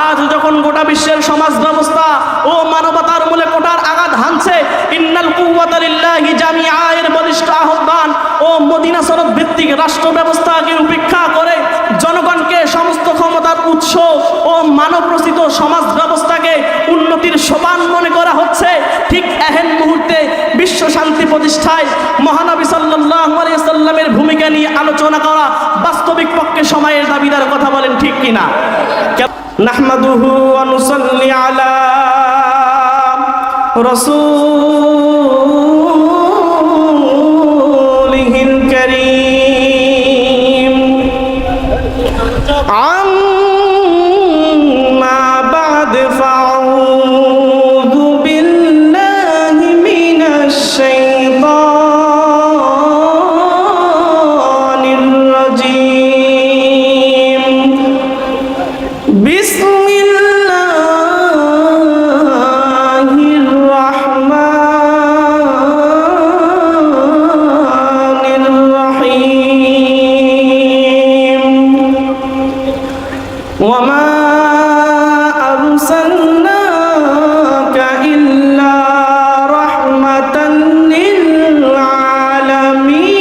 আজ যখন গোটা বিশ্বের সমাজ ব্যবস্থা ও মানবতার মূলে কোটার আঘাত হানছে, ইন্নাল কুওয়াতা লিল্লাহি জামিআ এর বলিষ্ঠ আহ্বান ও মদিনা সনদ ভিত্তিক রাষ্ট্র ব্যবস্থাকে উপেক্ষা করে জনগণকে সমস্ত ক্ষমতার উৎস ও মানবরচিত সমাজ ব্যবস্থাকে উন্নতির সোপান মনে করা হচ্ছে, ঠিক এহেন মুহূর্তে বিশ্ব শান্তি প্রতিষ্ঠায় মহানবী সাল্লাল্লাহু আলাইহি সাল্লামের ভূমিকা নিয়ে আলোচনা করা বাস্তবিক পক্ষে সময়ের দাবিদার। কথা বলেন ঠিক কিনা? নাহমাদুহু ওয়া নুসাল্লি আলা রাসূলিহিল কারীম। আম্মা বা'দ ফাউযু বিল্লাহি মিনাশ শাইতানির রাজীম। বিসমিল্লাহির রাহমানির রাহিম। ওয়ামা আরসালনাকা ইল্লা রাহমাতান লিল আলামিন।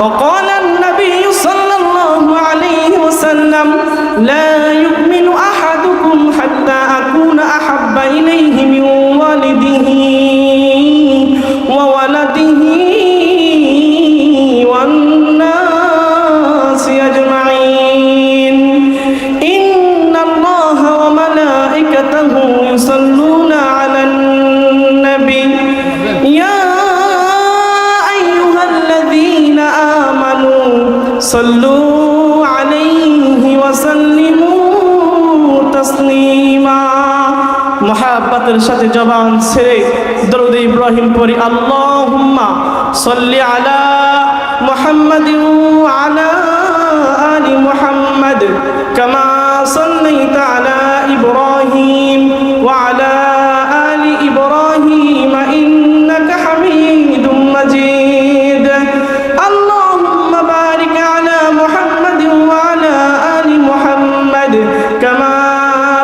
وقال النبي صلى الله عليه وسلم لا يؤمن أحدكم حتى أكون أحب إليه من والده وولده والناس أجمعين إن الله وملائكته يصلون على النبي يا أيها الذين آمنوا صلوا عليه وسلموا تسليما। محبة সাথে জবান ছেড়ে দরুদ ইব্রাহিম পড়ি। আল্লাহুম্মা সাল্লি আলা মুহাম্মাদিন ওয়া আলা আলি মুহাম্মাদ কামা সাল্লাইতা আলা ইব্রাহিম ওয়া আলা আলি ইব্রাহিম ইন্নাকা হামিদুম মাজিদ। আল্লাহুম্মা বারিক আলা মুহাম্মাদিন ওয়া আলা আলি মুহাম্মাদ কামা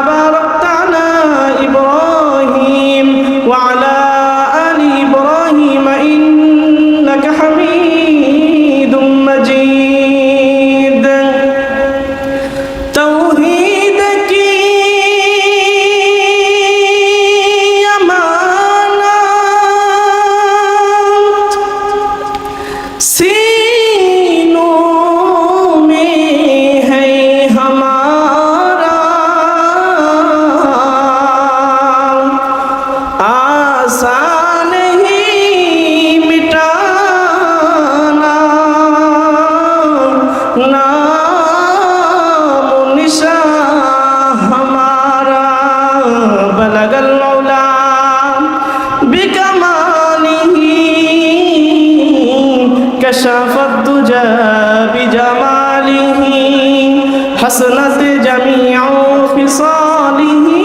বারাকতা আলা ইব্রাহিম ওয়া আলা আলি ইব্রাহিম ইন্নাকা হামিদুম মাজিদ। तौहीद की अमानत सीनों में है हमारा, आसान ही मिटाना नाम निशा हमारा। बलगल मौला बिकमालिही कशफत दुजा बिजमालिही हसनत जमीउ फिसालिही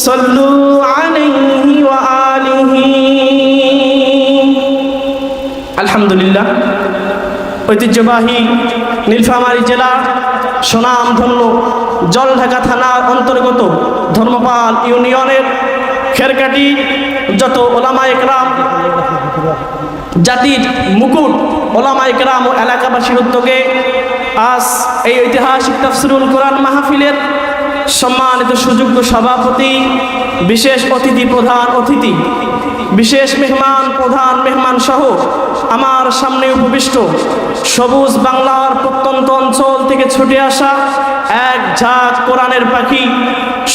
सल्लु अलैहि व आलिही। আলহামদুলিল্লাহ। ঐতিহ্যবাহী নীলফামারী জেলা সুনামধন্য জলঢাকা থানার অন্তর্গত ধর্মপাল ইউনিয়নের খেরকাটি যত ওলামা একরাম, জাতির মুকুট ওলামা একরাম ও এলাকাবাসীর উদ্যোগে আজ এই ঐতিহাসিক তাফসিরুল কোরআন মাহফিলের সম্মানিত সুযোগ্য সভাপতি, বিশেষ অতিথি, প্রধান অতিথি, বিশেষ মেহমান, প্রধান মেহমান সহ আমার সামনে উপবিষ্ট সবুজ বাংলার প্রত্যন্ত অঞ্চল থেকে ছুটে আসা এক ঝাঁক কোরআনের পাখি,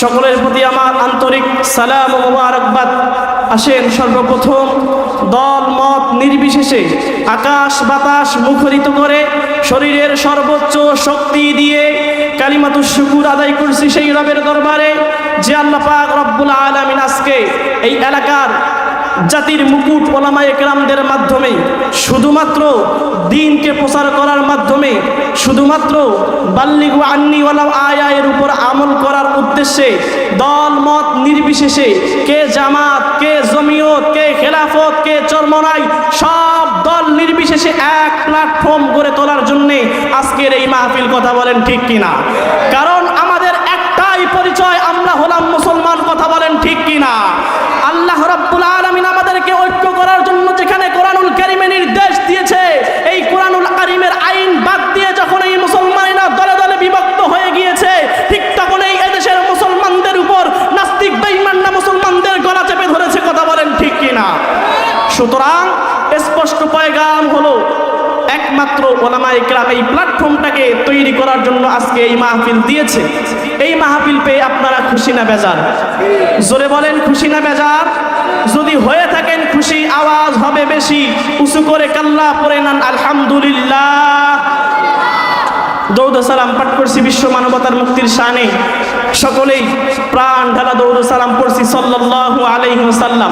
সকলের প্রতি আমার আন্তরিক সালাম ও মোবারকবাদ। আসেন সর্বপ্রথম দল মত নির্বিশেষে আকাশ বাতাস মুখরিত করে শরীরের সর্বোচ্চ শক্তি দিয়ে কালিমাতুশ শুকুর আদায় করছি সেই রবের দরবারে যে আল্লাহ পাক রব্বুল আলামিন আজকে এই এলাকার জাতির মুকুট ওলামায়ে কেরামদের মাধ্যমে শুধুমাত্র দ্বীনকে প্রচার করার মাধ্যমে শুধুমাত্র বাল্লিগু আন্নি ওয়ালাউ আয়া এর উপর আমল করার উদ্দেশ্যে দল মত নির্বিশেষে কে জামাত, কে জমিয়ত, কে খেলাফত, কে চরমনাই, সব দল নির্বিশেষে প্ল্যাটফর্ম গড়ে তোলার জন্য আজকের এই মাহফিল, কথা বলেন ঠিক কিনা? কারণ আমাদের একটাই পরিচয়, আমরা হলাম মুসলমান, কথা বলেন ঠিক কিনা? আল্লাহ রাব্বুল আলামিন আমাদেরকে ঐক্য করার জন্য যেখানে কোরআনুল কারীমে নির্দেশ দিয়েছে, এই কোরআনুল কারীমের আইন বাদ দিয়ে যখন এই মুসলমানেরা দলে দলে বিভক্ত হয়ে গিয়েছে, ঠিক তখনই এদেশের মুসলমানদের উপর নাস্তিক বেঈমানরা মুসলমানদের গলা চেপে ধরেছে, কথা বলেন ঠিক কিনা? সুতরাং স্পষ্ট পয়গাম হলো, একমাত্র ওলামায়ে কেরাম এই প্ল্যাটফর্মটাকে তৈরি করার জন্য আজকে এই মাহফিল দিয়েছে। এই মাহফিল পেয়ে আপনারা খুশি না বেজার? জোরে বলেন, খুশি না বেজার? যদি হয়ে থাকেন খুশি, আওয়াজ হবে বেশি, উঁচু করে কাল্লা পড়ে নেন আলহামদুলিল্লাহ। দরুদ ও সালাম পাঠ করছি বিশ্ব মানবতার মুক্তির শানে, সকলেই প্রাণ ঢালা দরুদ ও সালাম পড়ছি সাল্লাল্লাহু আলাইহি ওয়াসাল্লাম।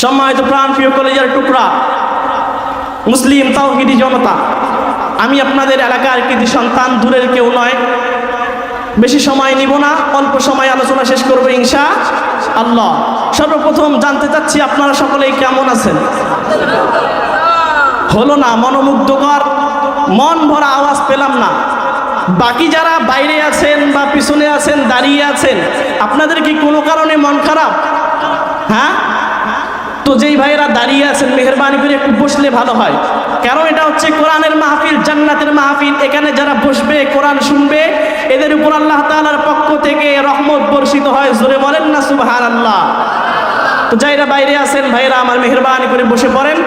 সম্মানিত প্রাণ প্রিয় কলেজের টুকরা মুসলিম তাওহীদি জনতা, আমি আপনাদের এলাকার কৃতি সন্তান, দূরের কেউ নয়। বেশি সময় নিব না, অল্প সময় আলোচনা শেষ করবো ইনশাআল্লাহ। সর্বপ্রথম জানতে চাচ্ছি আপনারা সকলেই কেমন আছেন? হলো না, মনোমুগ্ধকর মন ভরা আওয়াজ পেলাম না। বাকি যারা বাইরে আছেন বা পিছনে আছেন, দাঁড়িয়ে আছেন, আপনাদের কি কোনো কারণে মন খারাপ? হ্যাঁ, তো যেই ভাইরা দাঁড়িয়ে আছেন মেহেরবানি করে একটু বসলে ভালো হয়, কারণ এটা হচ্ছে কোরআনের মাহফিল, জান্নাতের মাহফিল। এখানে যারা বসবে, কোরআন শুনবে, এদের উপর আল্লাহ তাআলার পক্ষ থেকে রহমত বর্ষিত হয়। জোরে বলেন না সুবহানাল্লাহ। তো যারা বাইরে আছেন ভাইরা আমার, মেহেরবানি করে বসে পড়েন।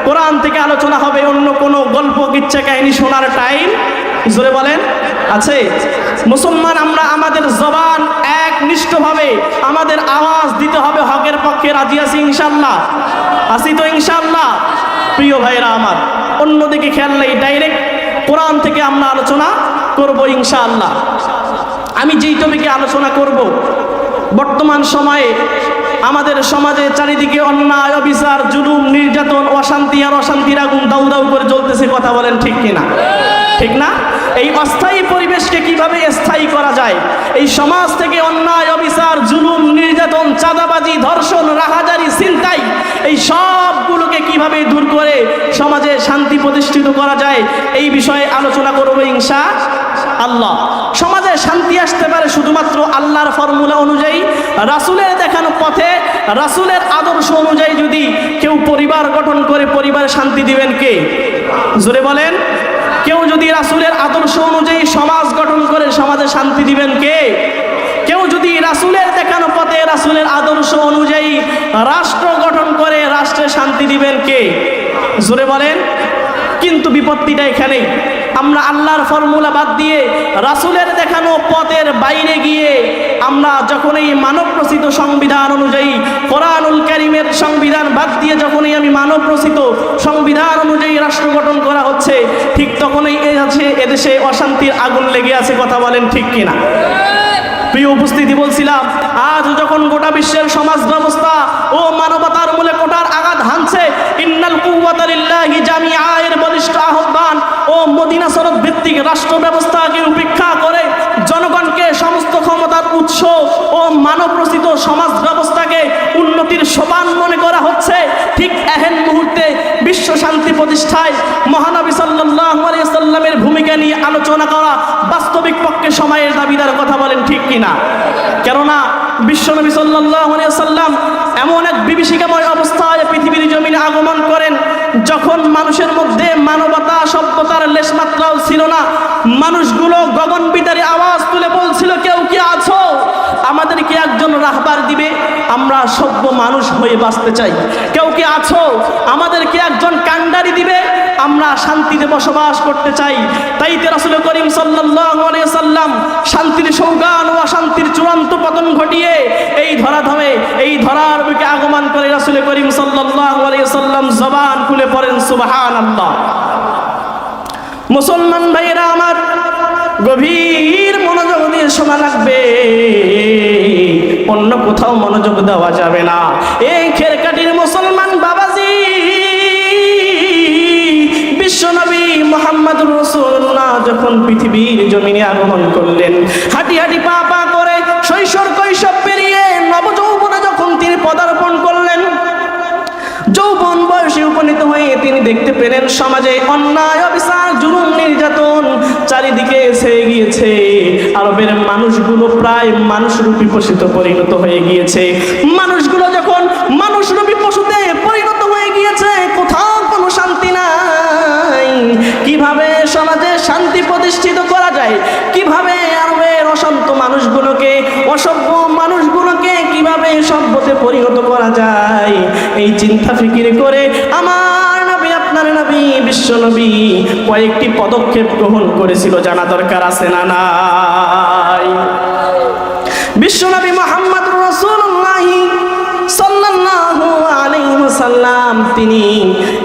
কোরআন থেকে আলোচনা হবে, অন্য কোনো গল্প কিচ্ছা কাহিনী শোনার টাইম, জোরে বলেন, আছে? মুসলমান আমরা, আমাদের জবান একনিষ্ঠভাবে আমাদের আওয়াজ দিতে হবে হকের পক্ষে। রাজি আছি ইনশাআল্লাহ? আসি তো ইনশাআল্লাহ? প্রিয় ভাইরা আমার, অন্যদিকে খেয়াল নেই, ডাইরেক্ট কোরআন থেকে আমরা আলোচনা করব ইনশাআল্লাহ। আমি যেই টপিকে আলোচনা করব, বর্তমান সময়ে আমাদের সমাজে চারিদিকে অন্যায়, অবিচার, জুলুম, নির্যাতন, অশান্তি আর অশান্তির আগুন দাউ দাউ করে জ্বলতেছে, কথা বলেন ঠিক কিনা? ঠিক না? এই অস্থায়ী পরিবেশকে কিভাবে স্থায়ী করা যায়, এই সমাজ থেকে অন্যায়, অবিচার, জুলুম, নির্যাতন, চাঁদাবাজি, ধর্ষণ, রাহাজারি, ছিনতাই, এই সবগুলোকে কিভাবে দূর করে সমাজে শান্তি প্রতিষ্ঠিত করা যায়, এই বিষয়ে আলোচনা করব ইনশাআল্লাহ। সমাজে শান্তি আসতে পারে শুধুমাত্র আল্লাহর ফর্মুলা অনুযায়ী, রাসূলের দেখানো পথে, রাসূলের আদর্শ অনুযায়ী যদি কেউ পরিবার গঠন করে, পরিবারে শান্তি দিবেন কে? জোরে বলেন। কেউ যদি রাসূলের আদর্শ অনুযায়ী সমাজ গঠন করে, সমাজে শান্তি দিবেন কে? কেউ যদি রাসূলের দেখানো পথে, রাসূলের আদর্শ অনুযায়ী রাষ্ট্র গঠন করে, রাষ্ট্রে শান্তি দিবেন কে? জোরে বলেন। কিন্তু বিপত্তিটা এখানেই, আমরা আল্লাহর ফর্মুলা বাদ দিয়ে রাসূলের দেখানো পথের বাইরে গিয়ে আমরা যখন এই মানব রচিত সংবিধান অনুযায়ী, কোরআনুল কারীমের সংবিধান বাদ দিয়ে যখনই আমি মানব রচিত সংবিধান অনুযায়ী রাষ্ট্র গঠন করা হচ্ছে, ঠিক তখনই এদেশে অশান্তির আগুন লেগে আছে, কথা বলেন ঠিক কিনা? প্রিয় উপস্থিতি, বলছিলাম আজ যখন গোটা বিশ্বের সমাজ ব্যবস্থা ও মানবতার মূলে কোটার আঘাত হানছে, ইন্নাল কুওয়াতা লিল্লাহি জামিআ এর বলিষ্ঠ আহ্বান ও মদিনা শরৎ ভিত্তিক রাষ্ট্র ব্যবস্থাকে উপেক্ষা করে জনগণকে সমস্ত ক্ষমতার উৎস ও মানব রচিত সমাজ ব্যবস্থাকে উন্নতির সোপান মনে করা হচ্ছে, ঠিক এহেন মুহূর্তে বিশ্ব শান্তি প্রতিষ্ঠায় মহানবী সাল্লাল্লাহু আলাইহি ওয়াসাল্লামের ভূমিকা নিয়ে আলোচনা করা বাস্তবিক পক্ষে সময়ের দাবিদার, কথা বলেন ঠিক কিনা? কেননা বিশ্বনবী সাল্লাল্লাহু আলাইহি ওয়াসাল্লাম এমন এক বিভীষিকাময় অবস্থায় পৃথিবীর জমিনে আগমন করেন, যখন মানুষের মধ্যে মানবতা, সভ্যতার লেশমাত্রাও ছিল না। মানুষগুলো গগনবিদারী আওয়াজ তুলে বলছিল, কেউ কি আছো? আমাদেরকে একজন রাহবার দিবে, আমরা সভ্য মানুষ হয়ে বাঁচতে চাই। কেউ কি আছো? আমাদেরকে একজন কান্ডারি দিবে, আমরা শান্তিতে বসবাস করতে চাই। তাই তো রাসূল করিম সাল্লাল্লাহু আলাইহি ওয়াসাল্লাম শান্তির সৌগান ও অশান্তির চূড়ান্ত পতন ঘটিয়ে এই ধরাধামে, এই ধরার বুকে আগমন করে রাসূল করিম সাল্লাল্লাহু আলাইহি ওয়াসাল্লাম জবান খুলে পড়েন সুবহানাল্লাহ। মুসলমান ভাইরা আমার, গভীর মনোযোগ দিয়ে শোনা লাগবে, অন্য কোথাও মনোযোগ দেওয়া যাবে না। এই খেরকাটির মুসলমান বাবাজি, বিশ্বনবী মুহাম্মদুর রাসূলুল্লাহ যখন পৃথিবীর জমিনে আগমন করলেন, হাঁটি হাঁটি পা পা করে শৈশব কৈশোর পেরিয়ে নবযৌবনে যখন তিনি পদার্পণ করলেন, যৌবন বয়সে উপনীত হয়ে তিনি দেখতে পেলেন পেলেন সমাজে অন্যায় অবিচার জুলুম নির্যাতন চারিদিকে ছেয়ে গিয়েছে, আরবের মানুষগুলো প্রায় মানুষরূপী পশুতে পরিণত হয়ে গিয়েছে। মানুষগুলো যখন মানুষরূপী পশুতে পরিণত হয়ে গিয়েছে, কোথাও কোনো শান্তি নাই। কিভাবে সমাজে শান্তি প্রতিষ্ঠিত করা যায়, কিভাবে আরবের অশান্ত মানুষগুলোকে, অসভ্য মানুষগুলোকে কিভাবে সভ্যতে পরিণত করা যায়, এই চিন্তা ফিকির করে আমার নবী, আপনার নবী, বিশ্ব নবী কয়েকটি পদক্ষেপ গ্রহণ করেছিল। জানা দরকার আছে না নাই? বিশ্ব নবী মুহাম্মদুর রাসূলুল্লাহ সাল্লাল্লাহু আলাইহি ওয়াসাল্লাম তিনি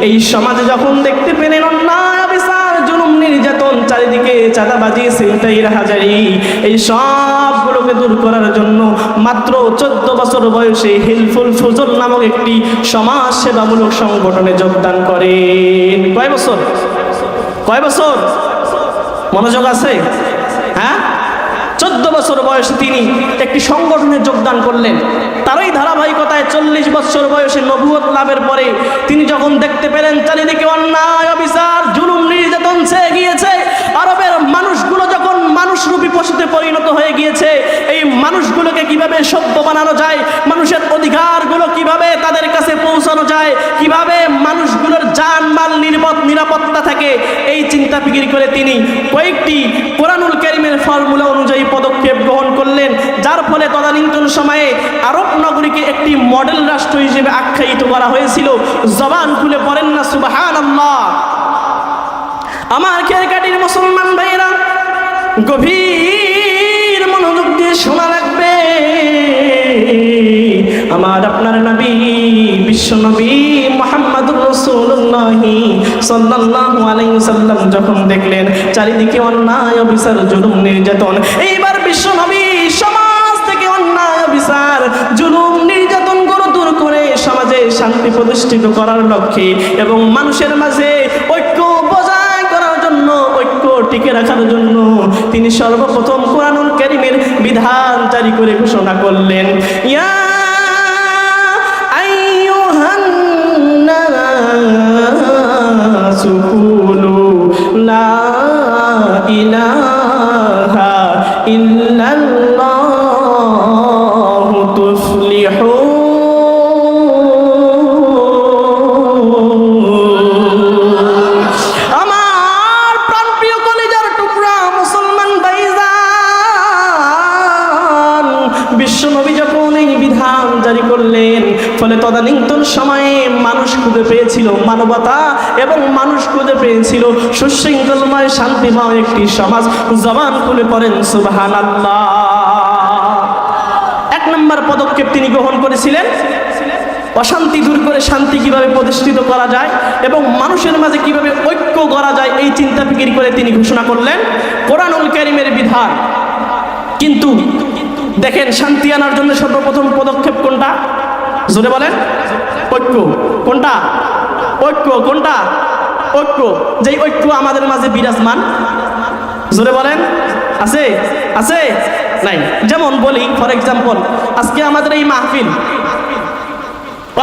এই সমাজে যখন দেখতে পেলেন অন্যায় অবিচার জুলুম নির্যাতন চারিদিকে চাঁদাবাজি ছিনতাই রাহাজারি, এই সবগুলোকে দূর করার জন্য মাত্র 14 বছর বয়সে হিলফুল ফুজল নামক একটি সমাজ সেবামূলক সংগঠনে যোগদান করেন। কয় বছর? কয় বছর? মনোযোগ আছে? হ্যাঁ, 14 বছর বয়সে তিনি একটি সংগঠনে যোগদান করলেন। তারই ধারাবাহিকতায় 40 বছর বয়সে নবুয়ত লাভের পরে তিনি যখন দেখতে পেলেন চারিদিকে অন্যায় অবিচার জুলুম নির্যাতন ছেয়ে গিয়েছে, আরবের মানুষগুলো যখন মানুষরূপী পশুতে পরিণত হয়ে গিয়েছে, এই মানুষগুলোকে কিভাবে সভ্য বানানো যায়, মানুষের অধিকারগুলো কিভাবে তাদের কাছে পৌঁছানো যায়, কিভাবে মানুষগুলোর জানমাল নিরাপত্তা থাকে, এই চিন্তা ফিকির করে তিনি কয়েকটি কোরআনুল কারীমের ফর্মুলা অনুযায়ী পদক্ষেপ গ্রহণ করলেন, যার ফলে তদানীন্তন সময়ে আরব নগরীকে একটি মডেল রাষ্ট্র হিসেবে আখ্যায়িত করা হয়েছিল। জবান খুলে পড়েন না সুবহানাল্লাহ। আমার খেরকাটির মুসলমান ভাইরা, গভীর মনোযোগ দিয়ে শোনা লাগবে। আমার আপনার নবী, বিশ্ব নবী মুহাম্মদুর রাসূলুল্লাহ সাল্লাল্লাহু আলাইহি ওয়াসাল্লাম যখন দেখলেন চারিদিকে অন্যায় অবিচার জুলুম নির্যাতন, এইবার বিশ্ব নবী সমাজ থেকে অন্যায় অবিচার জুলুম নির্যাতন দূর করে সমাজে শান্তি প্রতিষ্ঠিত করার লক্ষ্যে এবং মানুষের মাঝে ঐক্য বজায় করার জন্য, ঐক্য টিকে রাখার জন্য তিনি সর্বপ্রথম কোরআনুল কারীমের বিধান জারি করে ঘোষণা করলেন, ইয়া আইয়ুহান নাসু কুলু লা ইলাহা ইল্লাল্লাহু তুফলিহুন। বিশ্বনবী যখন এই বিধান জারি করলেন, ফলে তদানীন্তন সময়ে মানুষ খুঁজে পেয়েছিল মানবতা এবং মানুষ খুঁজে পেয়েছিল সুশৃঙ্খলময় শান্তিময় একটি সমাজ। জবান খুলে পড়েন সুবহানাল্লাহ। 1 নম্বর পদক্ষেপ তিনি গ্রহণ করেছিলেন, অশান্তি দূর করে শান্তি কিভাবে প্রতিষ্ঠিত করা যায় এবং মানুষের মাঝে কিভাবে ঐক্য করা যায়, এই চিন্তা ফিকির করে তিনি ঘোষণা করলেন কোরআনুল কারীমের বিধান। কিন্তু দেখেন, শান্তি আনার জন্য সর্বপ্রথম পদক্ষেপ কোনটা? জোরে বলেন। ঐক্য। কোনটা? ঐক্য। কোনটা? ঐক্য। যেই ঐক্য আমাদের মাঝে বিরাজমান, জোরে বলেন, আছে? আছে? নাই? যেমন বলি, ফর এক্সাম্পল, আজকে আমাদের এই মাহফিল,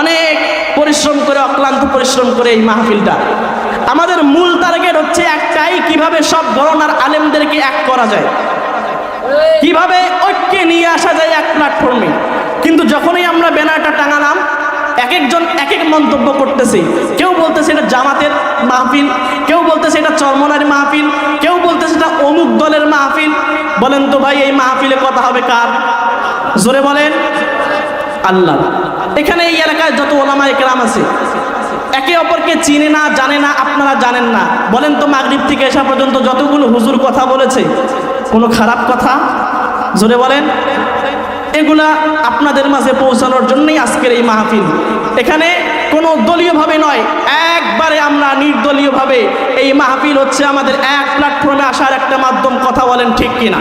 অনেক পরিশ্রম করে, অক্লান্ত পরিশ্রম করে এই মাহফিলটা, আমাদের মূল টার্গেট হচ্ছে একটাই, কিভাবে সব ধরনের আলেমদেরকে এক করা যায়, কিভাবে ঐক্যে নিয়ে আসা যায় এক প্ল্যাটফর্মে। কিন্তু যখনই আমরা ব্যানারটা টাঙালাম, এক একজন এক এক মন্তব্য করতেছে। কেউ বলতেছে এটা জামাতের মাহফিল, কেউ বলতেছে এটা চরমনার মাহফিল, কেউ বলতেছে এটা অমুক দলের মাহফিল। বলেন তো ভাই, এই মাহফিলে কথা হবে কার? জোরে বলেন। আল্লাহ। এখানে এই এলাকায় যত ওলামায়ে কেরাম আছে, একে অপরকে চিনে না, জানে না, আপনারা জানেন না। বলেন তো, মাগরিব থেকে এসা পর্যন্ত যতগুলো হুজুর কথা বলেছে, কোনো খারাপ কথা? জোরে বলেন। এগুলা আপনাদের মাঝে পৌঁছানোর জন্যই আজকের এই মাহফিল। এখানে কোনো দলীয়ভাবে নয়, একবারে আমরা নির্দলীয়ভাবে এই মাহফিল হচ্ছে আমাদের এক প্ল্যাটফর্মে আসার একটা মাধ্যম। কথা বলেন ঠিক কিনা?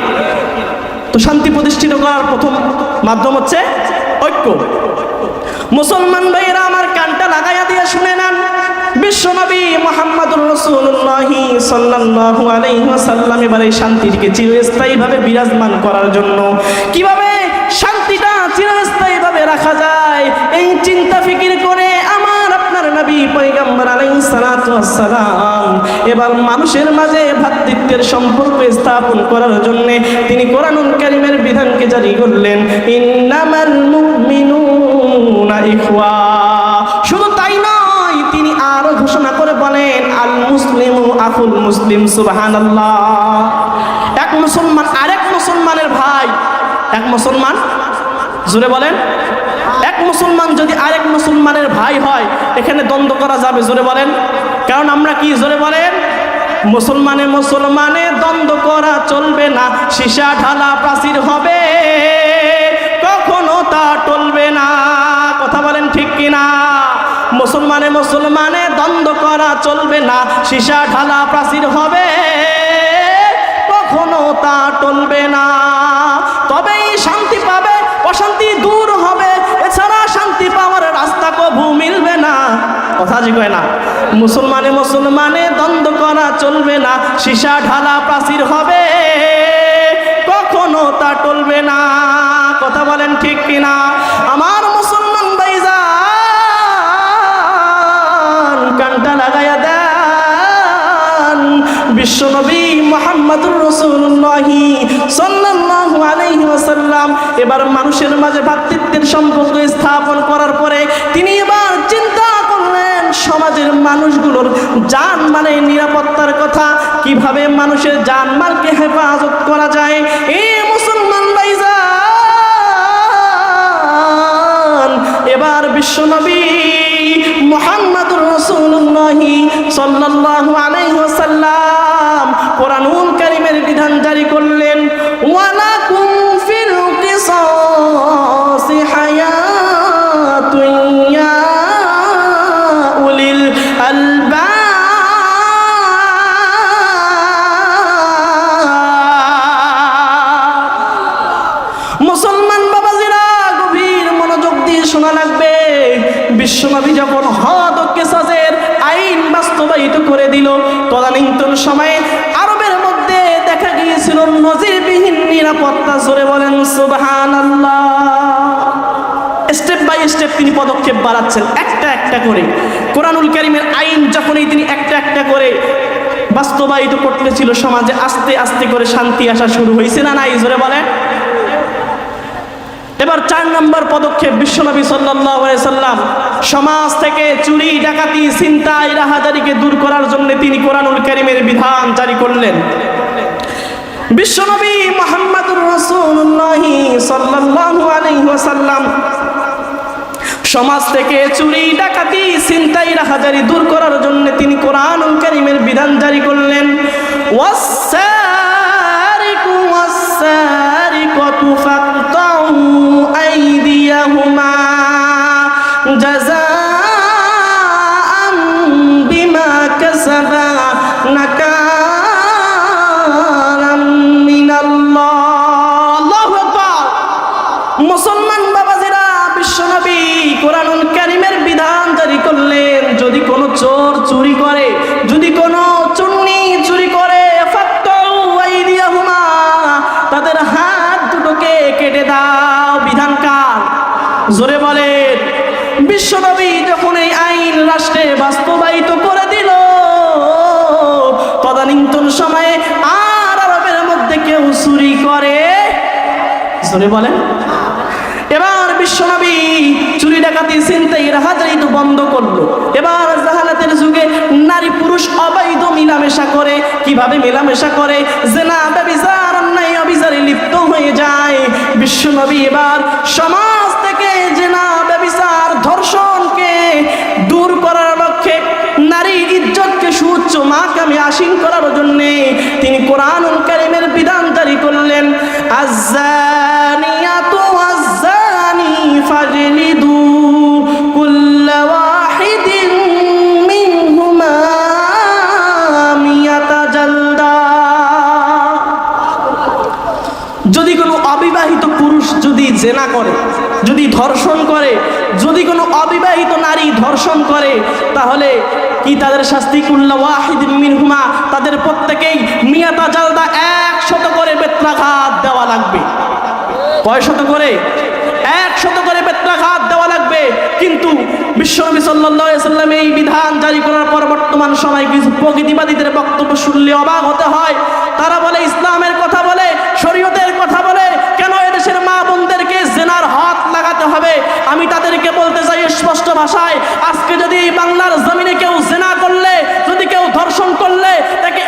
তো শান্তি প্রতিষ্ঠিত করার প্রথম মাধ্যম হচ্ছে ঐক্য। মুসলমান ভাইরা আমার কানটা লাগাইয়া দিয়ে শুনে নেন, বিশ্বনবী মুহাম্মদুর রাসূলুল্লাহ সাল্লাল্লাহু আলাইহি ওয়াসাল্লাম এবার এই শান্তিকে চিরস্থায়ীভাবে বিরাজমান করার জন্য কিভাবে শান্তিটা চিরস্থায়ীভাবে রাখা যায়, এই চিন্তা ফিকির করে আমার আপনার নবী পয়গম্বর পয়গম্বর আলাইহিস সালাতু ওয়াস সালাম এবার মানুষের মাঝে ভ্রাতৃত্বের সম্পর্ক স্থাপন করার জন্য তিনি কোরআনুল কারীমের বিধানকে জারি করলেন, ইন্নামাল মুমিনুনা ইখওয়া। শুধু তাই নয়, তিনি আরো ঘোষণা করে বলেন, আল মুসলিমু আখুল মুসলিম। সুবহানাল্লাহ। এক মুসলমান আরেক মুসলমানের ভাই। এক মুসলমান, জোরে বলেন, এক মুসলমান যদি আরেক মুসলমানের ভাই হয়, এখানে দ্বন্দ্ব করা যাবে? জোরে বলেন। কারণ আমরা কি, জোরে বলেন, মুসলমানে মুসলমানে দ্বন্দ্ব করা চলবে না, সীসা ঢালা প্রাচীর হবে, কখনো তা টলবে না। কথা বলেন ঠিক কিনা? মুসলমানে মুসলমানে দ্বন্দ্ব করা চলবে না, সীসা ঢালা প্রাচীর হবে, কখনো তা টলবে না। তবেই শান্তি পাবে, অশান্তি দূর হবে, এছাড়া শান্তি পাওয়ার রাস্তা কবু মিলবে না। কথা জি কয় না? মুসলমানে মুসলমানে দ্বন্দ্ব করা চলবে না, সীসা ঢালা প্রাচীর হবে, কখনো তা টলবে না। কথা বলেন ঠিক কিনা? আমার মুসলমান ভাইজান, কানটা লাগাইয়া দেন, বিশ্বনবী মুহাম্মদুর রাসূলুল্লাহ সাল্লাল্লাহু আলাইহি ওয়াসাল্লাম এবার মানুষের মাঝে ভ্রাতৃত্বের সম্পর্ক স্থাপন করার পরে তিনি এবার চিন্তা করলেন সমাজের মানুষগুলোর জানমালের নিরাপত্তার কথা, কিভাবে মানুষের জানমালকে হেফাজত করা যায়। এই মুসলমান ভাইজান, এবার বিশ্বনবী মুহাম্মদুর রাসূলুল্লাহ সাল্লাল্লাহু আলাইহি ওয়াসাল্লাম কোরআনুল কারীমের বিধান জারি করলেন, ওয়ালাকুম ফিল কিসাসি হায়াতুন ইয়া উলিল আলবাব। মুসলমান বাবাজিরা, গভীর মনোযোগ দিয়ে শোনা লাগবে। বিশ্বনবী যখন হদ ও কিসাসের আইন বাস্তবায়িত করে দিল, তদানীন্তন সময়ে আরবের মধ্যে দেখা গিয়েছিল নজিরবিহীন নিরাপত্তা। জোরে বলেন সুবহানাল্লাহ। স্টেপ বাই স্টেপ তিনি পদক্ষেপ বাড়াচ্ছেন, একটা একটা করে। কোরআনুল কারীমের আইন যখনই তিনি একটা একটা করে বাস্তবায়িত করতেছিল, সমাজে আস্তে আস্তে করে শান্তি আসা শুরু হয়েছে না নাই? জোরে বলেন। এবার 4 নম্বর পদক্ষেপ, বিশ্বনবী সাল্লাল্লাহু আলাইহি সাল্লাম সমাজ থেকে চুরি, ডাকাতি, ছিনতাই, রাহাজারিকে দূর করার জন্য তিনি কোরআনুল কারীমের বিধান জারি করলেন। বিশ্বনবী মুহাম্মদুর রাসূলুল্লাহ সাল্লাল্লাহু আলাইহি ওয়াসাল্লাম সমাজ থেকে চুরি, ডাকাতি, ছিনতাই, রাহাজারি দূর করার জন্য তিনি কোরআনুল কারীমের বিধান জারি করলেন, ওয়াস-সারিকু ওয়াস-সারিকাতু ফাকতাউ আইদিয়াহুমা জাযাআন বিমা কাসাবা নাকালাম মিনাল্লাহ। আল্লাহু আকবার। মুসলমান বাবাজিরা, বিশ্বনবী কোরআনুল কারীমের বিধান জারি করলেন, যদি কোনো চোর চুরি করে, যদি কোনো চুন্নি চুরি করে, ফাকতাউ আইদিয়াহুমা, তাদের হাত দুটোকে কেটে দাও। বিধান কার? জোরে বলেন। বিশ্বনবী যখন এই আইন রাষ্ট্রে বাস্তবায়িত করে দিল, তদানীন্তন সময়ে আর আরবের মধ্যে কেউ চুরি করে? জোরে বলেন। এবার বিশ্বনবী চুরি, ডাকাতি, ছিনতাই, রাহাজারি তো বন্ধ করলো। এবার জাহালাতের যুগে নারী পুরুষ অবৈধ মেলামেশা করে। কিভাবে মেলামেশা করে? জিনা, ব্যভিচার, অন্যায় অবিচারে লিপ্ত হয়ে যায়। বিশ্বনবী এবার সমাজ থেকে জিনা, ব্যভিচার, ধর্ষণকে দূর করার লক্ষ্যে, নারীর ইজ্জতকে সুউচ্চ মাকামে আসীন করার জন্য তিনি কোরআনুল কারীমের বিধান জারি করলেন, আয-যানিয়াতু ওয়াজ-যানি ফাজলিদু কুল্লা ওয়াহিদিন মিনহুমা মিয়াতা জালদা। যদি কোনো অবিবাহিত পুরুষ যদি জেনা করে, যদি ধর্ষণ করে, যদি কোনো অবিবাহিত নারী ধর্ষণ করে, তাহলে কি তাদের শাস্তি? কুল্লা ওয়াহিদিন মিনহুমা, তাদের প্রত্যেকেই মিয়াতা জালদা, 100 করে বেত্রাঘাত দেওয়া লাগবে। কয় শত করে? 100 করে বেত্রাঘাত দেওয়া লাগবে। কিন্তু বিশ্বনবী সাল্লাল্লাহু আলাইহি ওয়াসাল্লাম এই বিধান জারি করার পর বর্তমান সময়ে কিছু প্রকৃতিবাদীদের বক্তব্য শুনলে অবাক হতে হয়। তারা বলে ইসলামের কথা বলে, শরীয়তের কথা বলে, কেন এদেশের মা বোনদেরকে জেনার হাত লাগাতে হবে? আমি তাদেরকে বলতে চাই স্পষ্ট ভাষায়, আজকে যদি এই বাংলার জমিনে কেউ জেনা করলে, যদি কেউ ধর্ষণ করলে, তাকে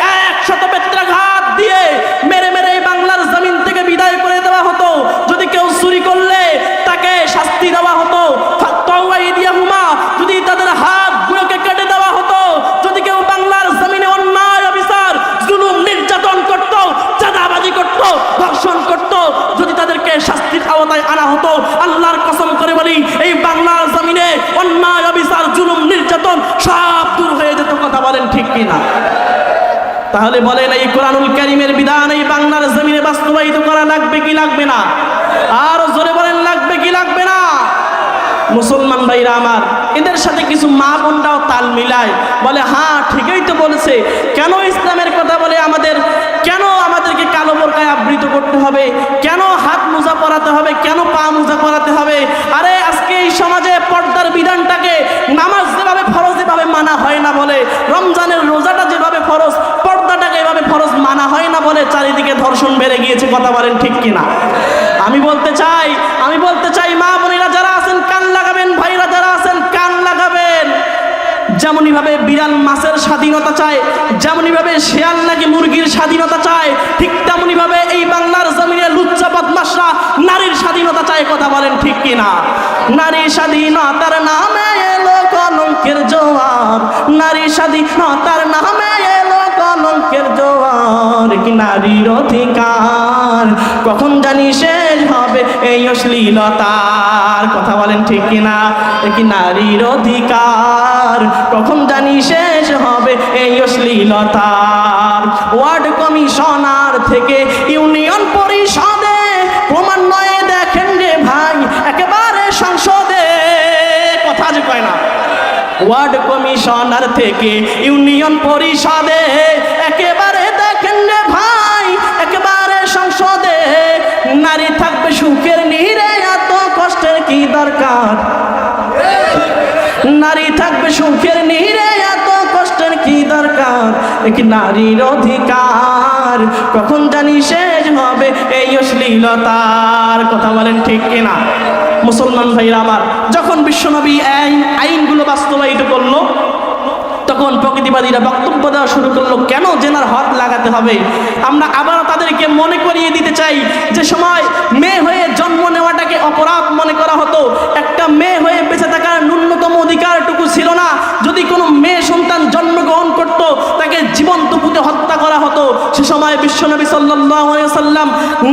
100 বেত্রাঘাত দিয়ে মেরে মেরে এই বাংলার জমিন থেকে বিদায় করে দেওয়া হতো। যদি কেউ চুরি করলে তাকে শাস্তি দেওয়া হতো, যদি তাদের হাতগুলোকে কেটে দেওয়া হতো। যদি কেউ বাংলার জমিনে অন্যায় অবিচার জুলুম নির্যাতন করত, চাঁদাবাজি করত, ধর্ষণ করত, যদি তাদেরকে শাস্তির আওতায় আনা হতো, আল্লাহর কসম করে বলি এই বাংলার জমিনে অন্যায় অবিচার জুলুম নির্যাতন সব দূর হয়ে যেত। কথা বলেন ঠিক কিনা? তাহলে বলেন এই কোরআনুল কারীমের বিধান এই বাংলার জমিনে বাস্তবায়িত করা লাগবে কি লাগবে না? আর জোরে বলেন লাগবে কি লাগবে না? মুসলমান ভাইরা আমার, এদের সাথে কিছু মা বোনরাও তাল মিলায়, বলে হ্যাঁ ঠিকই তো বলেছে, কেন ইসলামের কথা বলে কেন আমাদেরকে কালো বোরকায় আবৃত করতে হবে, কেন হাত মোজা পরাতে হবে, কেন পা মোজা পরাতে হবে? আরে আজকে এই সমাজে পর্দার বিধানটাকে নামাজ যেভাবে ফরজ এভাবে মানা হয় না বলে, রমজানের রোজাটা যেভাবে ফরজ, পর্দাটাকে এভাবে ফরজ মানা হয় না বলে চারিদিকে ধর্ষণ বেড়ে গিয়েছে। কথা বলেন ঠিক কিনা? আমি বলতে চাই মা বোনেরা যারা আছেন কান লাগাবেন, ভাইরা যারা আছেন কান লাগাবেন। যেমনই ভাবে বিড়াল মাছের স্বাধীনতা চায়, যেমনই ভাবে শেয়াল নাকি মুরগির স্বাধীনতা চায়, ঠিক তেমনই ভাবে এই বাংলার জমিনে লুচ্চা বদমাশরা নারীর স্বাধীনতা চায়। কথা বলেন ঠিক কিনা? নারী স্বাধীনতার নামে এলো কলঙ্কের জোয়ার, নারী স্বাধীনতার নামে এলো কলঙ্কের জোয়ার। কি নারীর অধিকার কখন জানি শেষ হবে এই অশ্লীলতার? কথা বলেন ঠিক কিনা? কি নারীর অধিকার কখন জানি শেষ হবে এই অশ্লীলতার? ওয়ার্ড কমিশনার থেকে ইউনিয়ন পরিষদে ক্রমান্বয়ে দেখেন রে ভাই একেবারে সংসদে। কথা যে কয় না, ওয়ার্ড কমিশনার থেকে ইউনিয়ন পরিষদে একেবারে দেখেন রে ভাই একেবারে সংসদে। নারী থাকবে সুখের নীড়ে, এত কষ্টের কি দরকার? নারী থাকবে সুখের নীড়ে, এত কষ্টের কি দরকার? কি নারীর অধিকার কখন জানি শেষ হবে এই অশ্লীলতার? কথা বলেন ঠিক কিনা? মুসলমান ভাইরা আমার, যখন বিশ্বনবী আইনগুলো বাস্তবায়িত করলো, তখন প্রকৃতিবাদীরা বক্তব্য দেওয়া শুরু করলো কেন জেনার হাত লাগাতে হবে। আমরা আবার তাদেরকে মনে করিয়ে দিতে চাই যে সময় মেয়ে হয়ে জন্ম নেওয়াটাকে অপরাধ মনে করা হতো, একটা মেয়ে হয়ে বেঁচে থাকার ন্যূনতম অধিকারটুকু ছিল না। যদি কোনো মেয়ে সন্তান জন্মগ্রহণ করত তাকে জীবন্ত পুঁতে হত্যা করা হতো। সে সময় বিশ্বনবী সাল্লাল্লাহু আলাইহি ওয়াসাল্লাম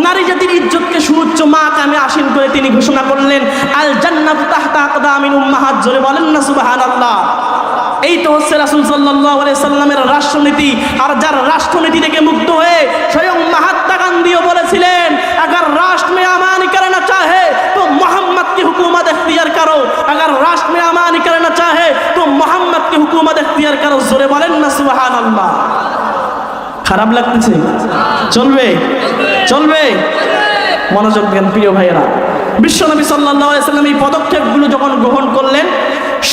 নারী জাতির ইজ্জতকে সুউচ্চ মাকামে আসীন করে তিনি ঘোষণা করলেন আল জান্নাতু তাহতা আকদামিল উম্মাহাত। জোরে বলেন না সুবহানাল্লাহ। এই তো হচ্ছে রাসূল সাল্লাল্লাহু আলাইহি সাল্লামের রাষ্ট্রনীতি। আর যার রাষ্ট্রনীতি থেকে মুক্ত হয়ে স্বয়ং মহাত্মা গান্ধীও বলেছিলেন अगर राष्ट्र में अमानी करना चाहे तो मोहम्मद की हुकूमत इख्तियार करो, अगर राष्ट्र में अमानी करना चाहे तो मोहम्मद की हुकूमत इख्तियार करो। जोरे बोलेन ना सुबहानाल्लाह। খারাপ লাগতেছে? চলবে চলবে? মনোযোগ দেন প্রিয় ভাইয়েরা। বিশ্বনবী সাল্লাল্লাহু আলাইহি সাল্লাম এই পদক্ষেপগুলো যখন গ্রহণ করলেন,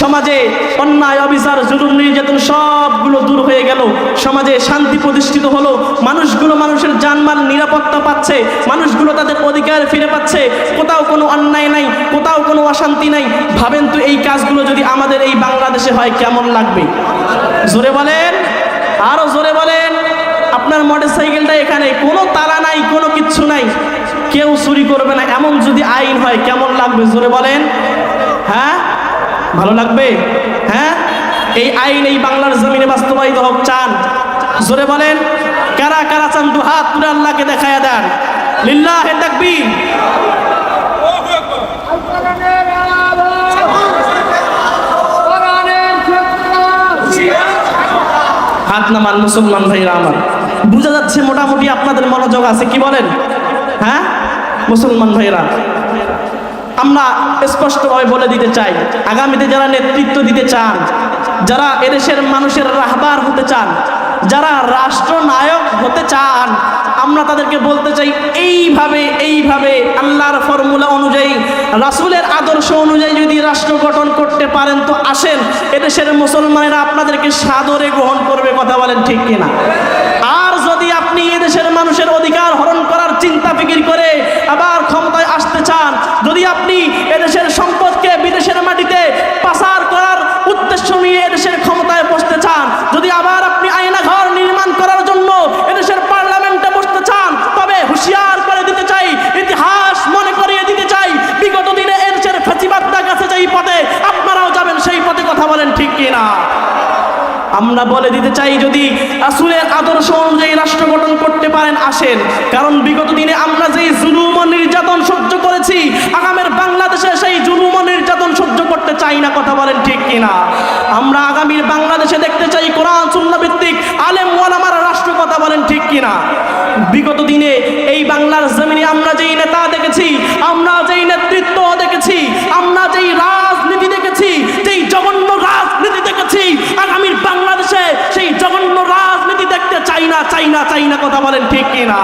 সমাজে অন্যায় অবিচার জুলুম নির্যাতন সবগুলো দূর হয়ে গেল, সমাজে শান্তি প্রতিষ্ঠিত হলো, মানুষগুলো মানুষের জানমাল নিরাপত্তা পাচ্ছে, মানুষগুলো তাদের অধিকার ফিরে পাচ্ছে, কোথাও কোনো অন্যায় নাই, কোথাও কোনো অশান্তি নাই। ভাবেন তো এই কাজগুলো যদি আমাদের এই বাংলাদেশে হয় কেমন লাগবে? জোরে বলেন, আরো জোরে বলেন। আপনার মোটরসাইকেলটা এখানে কোনো তালা নাই, কোনো কিচ্ছু নাই, কেউ চুরি করবে না, এমন যদি আইন হয় কেমন লাগবে? জোরে বলেন। হ্যাঁ, ভালো লাগবে? হ্যাঁ, এই আইন এই বাংলার জমিনে বাস্তবায়িত হোক চান? জোরে বলেন। কারা কারা চান? দু হাত তুলে আল্লাহকে দেখায়া দেন। লিল্লাহে তাকবীর। হাত নামান মুসলমান ভাইরা আমার। বুঝা যাচ্ছে মোটামুটি আপনাদের মনোযোগ আছে, কি বলেন? হ্যাঁ মুসলমান ভাইরা, আমরা স্পষ্টভাবে বলে দিতে চাই, আগামীতে যারা নেতৃত্ব দিতে চান, যারা এদেশের মানুষের রাহবার হতে চান, যারা রাষ্ট্রনায়ক হতে চান, আমরা তাদেরকে বলতে চাই এইভাবে আল্লাহর ফর্মুলা অনুযায়ী, রাসূলের আদর্শ অনুযায়ী যদি রাষ্ট্র গঠন করতে পারেন তো আসেন, এদেশের মুসলমানেরা আপনাদেরকে সাদরে গ্রহণ করবে। কথা বলেন ঠিক কিনা? আর যদি আপনি এদেশের মানুষের অধিকার হরণ করার চিন্তা ফিকির করে আবার ক্ষমতায় আসতে চান, যদি আপনি এদেশের সম্পদকে বিদেশের মাটিতে পাচার করার উদ্দেশ্য নিয়ে এদেশের ক্ষমতায় বসতে চান, যদি আবার আপনি আয়নাঘর নির্মাণ করার জন্য এদেশের পার্লামেন্টে বসতে চান, তবে হুঁশিয়ার করে দিতে চাই, ইতিহাস মনে করিয়ে দিতে চাই, বিগত দিনে এদেশের ফ্যাসিবাদরা গেছে যেই পথে, আপনারাও যাবেন সেই পথে। কথা বলেন ঠিক কিনা? আমরা বলে দিতে চাই, যদি রাসূলের আদর্শ অনুযায়ী রাষ্ট্র গঠন করতে পারেন আসেন, কারণ বিগত দিনে আমরা যেই জুলুম ও নির্যাতন সহ্য করেছি, আগামীর বাংলাদেশে সেই জুলুম ও নির্যাতন সহ্য করতে চাই না। কথা বলেন ঠিক কিনা? আমরা আগামীর বাংলাদেশে দেখতে চাই কোরআন সুন্নাহ ভিত্তিক আলেম ওলামার রাষ্ট্র। কথা বলেন ঠিক কিনা? বিগত দিনে এই বাংলার জমিনে আমরা যেই নেতা দেখেছি, আমরা যেই নেতৃত্ব দেখেছি, আমরা যেই রাজনীতি দেখেছি, যেই জঘন্য রাজনীতি দেখেছি, আগামীর বাংলাদেশে সেই জঘন্য রাজনীতি দেখতে চাই না। কথা বলেন ঠিক কিনা?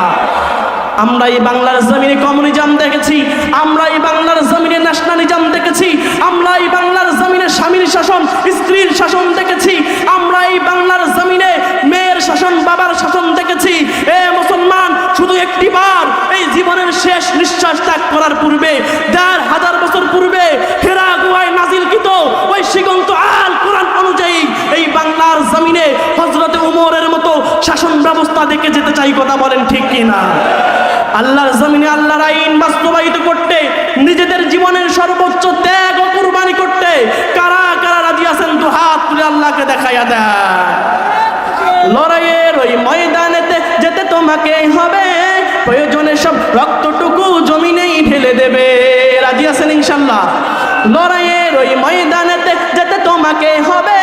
আমরা এই বাংলার জমিনে কমিউনিজম দেখেছি, আমরা এই বাংলার জমিনে ন্যাশনালিজম দেখেছি, আমরা এই বাংলার জমিনে স্বামীর শাসন স্ত্রীর শাসন দেখেছি, আমরা এই বাংলার জমিনে মেয়ের শাসন বাবার শাসন দেখেছি। এ মুসলমান, শুধু একটি বার এই জীবনের শেষ নিঃশ্বাস ত্যাগ করার পূর্বে ১,৫০০ বছর পূর্বে হেরা গুহায় নাজিলকৃত ওই সিগন্ত আল কোরআন অনুযায়ী এই বাংলার জমিনে হযরতে উমরের মতো শাসন ব্যবস্থা দেখে যেতে চাই। কথা বলেন ঠিক কিনা? আল্লাহর জমিনে আল্লাহর আইন বাস্তবায়িত করতে, নিজেদের জীবনের সর্বোচ্চ ত্যাগ ও কুরবানি করতে কারা কারা রাজি আছেন? দু হাত তুলে আল্লাহকে দেখাইয়া দেয়। লড়াইয়ের ওই ময়দানেতে যেতে তোমাকে হবে, প্রয়োজনে সব রক্তটুকু জমিনেই ঢেলে দেবে। রাজি আছেন ইনশাআল্লাহ? লড়াইয়ের ওই ময়দানেতে যেতে তোমাকে হবে,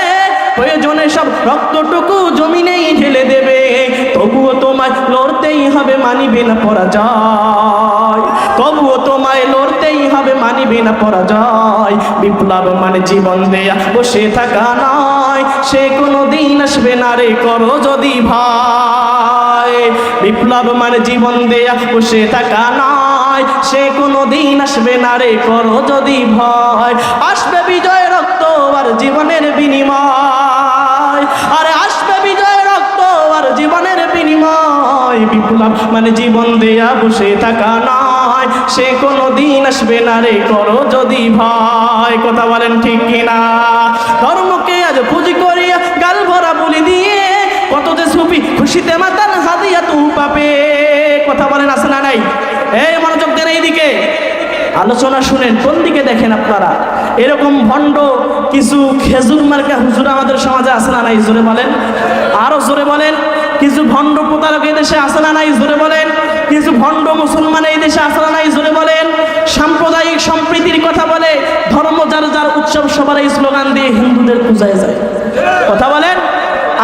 প্রয়োজনে সব রক্তটুকু জমিনেই ঢেলে দেবে। তবুও তোমায় লড়তেই হবে, মানিবে না পরাজয়। তবুও তোমায় লড়তেই হবে, মানিবে না পরাজয়। বিপ্লব মানে জীবন দেয়া বসে থাকা নয়, সে কোনো দিন আসবে না রে করো যদি ভয়। বিপ্লব মানে জীবন দেয়া বসে থাকা নয়, সে কোনো দিন আসবে না রে করো যদি ভয়। আসবে বিজয় রক্ত আর জীবনের বিনিময়, আরে আসবে বিজয় রক্ত আর জীবনের বিনিময়। বিপ্লব মানে জীবন দেয়া বসে থাকা নয়, সে কোনো দিন আসবে না রে করো যদি ভয়। কথা বলেন ঠিক কিনা? ধর্মকে আজ পুঁজি করিয়া গাল ভরা বলি দিয়ে, কত যে সুফি খুশিতে মাতান হাদিয়া তু পাবে। কথা বলেন আছে না নাই? এই মনোযোগ দেন এইদিকে, আলোচনা শুনেন, কোন দিকে দেখেন আপনারা? এরকম ভণ্ড কিছু খেজুর মার্কা হুজুর আমাদের সমাজে আছে না নাই? জোরে বলেন, আরো জোরে বলেন। কিছু ভণ্ড প্রতারক এই দেশে আছে না নাই? জোরে বলেন। কিছু ভণ্ড মুসলমান এই দেশে আছে না নাই? জোরে বলেন। সাম্প্রদায়িক সম্প্রীতির কথা বলে, ধর্ম যার যার উৎসব সবার এই স্লোগান দিয়ে হিন্দুদের পূজায় যায়। কথা বলেন।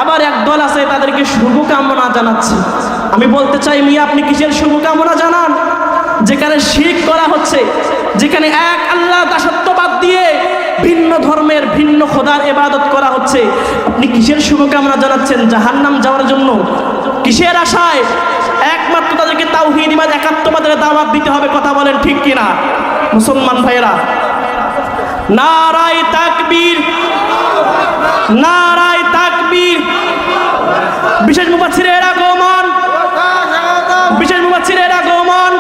আবার এক দল আছে, তাদেরকে শুভকামনা জানাচ্ছে। আমি বলতে চাই, মিয়া আপনি কিসের শুভকামনা জানান? যেখানে শিরক করা হচ্ছে, যেখানে এক আল্লাহ দাসত্ববাদ দিয়ে ভিন্ন ধর্মের ভিন্ন খোদার ইবাদত করা হচ্ছে, আপনি কিসের শুভকামনা জানাচ্ছেন? জাহান্নাম যাওয়ার জন্য? কিসের আশায়? একমাত্র তাদেরকে তাওহীদবাদ একাত্মবাদের দাওয়াত দিতে হবে। কথা বলেন ঠিক কিনা? মুসলমান ভাইয়েরা, নারায়ে তাকবীর, নারায়ে তাকবীর। বিশেষ মুফাসসিরের আগমন, বিশেষ মুফাসসিরের আগমন,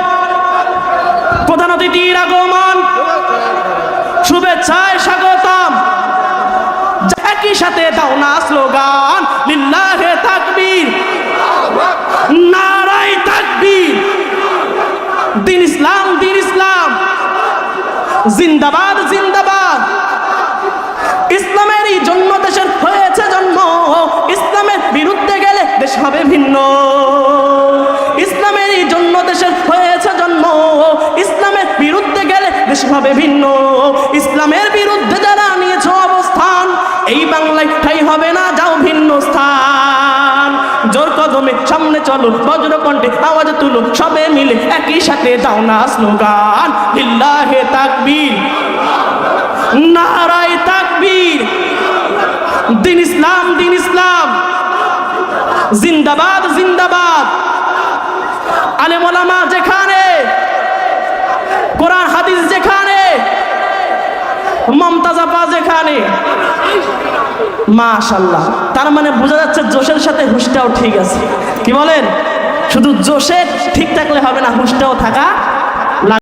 প্রধান অতিথির আগমন, শুভেচ্ছায় স্বাগতম। একই সাথে দাও না স্লোগান, লিল্লাহে তাকবীর, নারায়ে তাকবীর। দিন ইসলাম, দিন ইসলাম, জিন্দাবাদ, জিন্দাবাদ। ইসলামেরই জন্য দেশের হয়েছে জন্ম, ইসলামের বিরুদ্ধে গেলে দেশ হবে ভিন্ন। ইসলামেরই জন্য দেশের হয়েছে জন্ম, ইসলামের বিরুদ্ধে গেলে দেশ হবে ভিন্ন। ইসলামের বিরুদ্ধে যারা নিয়েছে অবস্থান, এই বাংলায় ঠাই হবে না, যাও ভিন্ন স্থান। জোর কদমে সামনে চলো, বজ্র কণ্ঠে আওয়াজ তুলো, সবে মিলে একই সাথে দাও না স্লোগান, লিল্লাহে তাকবীর, নারায়ে তাকবীর। দিন ইসলাম, দিন ইসলাম। জিন্দাবাদ জিন্দাবাদ। আলেম ওলামা যেখানে, কোরআন হাদিস যেখানে, মমতাজ আপা যেখানে, মাশাআল্লাহ। তার মানে বোঝা যাচ্ছে জোশের সাথে হুশটাও ঠিক আছে। কি বলেন? শুধু জোশে ঠিক থাকলে হবে না, হুশটাও থাকা